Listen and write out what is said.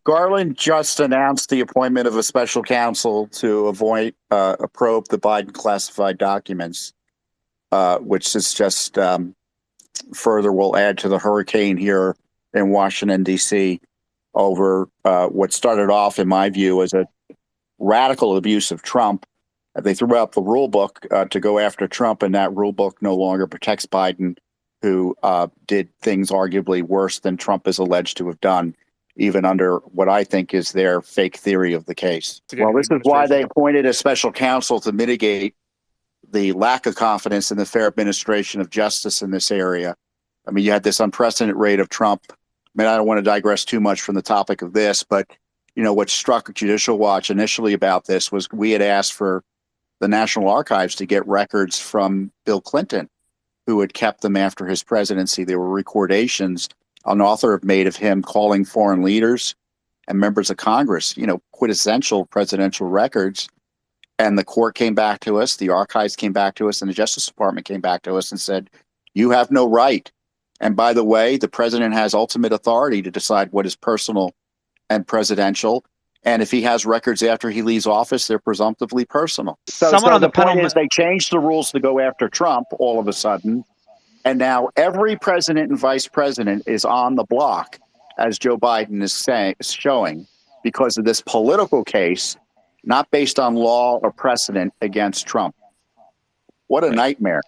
Garland just announced the appointment of a special counsel to avoid probe the Biden classified documents, which is just further will add to the hurricane here in Washington, D.C. over what started off, in my view, as a radical abuse of Trump. They threw out the rule book to go after Trump, and that rule book no longer protects Biden, who did things arguably worse than Trump is alleged to have done, even under what I think is their fake theory of the case. Well, this is why they appointed a special counsel to mitigate the lack of confidence in the fair administration of justice in this area. I mean, you had this unprecedented rate of Trump. I mean, I don't want to digress too much from the topic of this, but, you know, what struck Judicial Watch initially about this was we had asked for the National Archives to get records from Bill Clinton, who had kept them after his presidency. There were recordations an author had made of him calling foreign leaders and members of Congress, you know, quintessential presidential records. And the court came back to us, the archives came back to us, and the Justice Department came back to us and said, you have no right. And by the way, the president has ultimate authority to decide what is personal and presidential. And if he has records after he leaves office, they're presumptively personal. So the point is they changed the rules to go after Trump all of a sudden. And now every president and vice president is on the block, as Joe Biden is showing, because of this political case, not based on law or precedent against Trump. What a nightmare.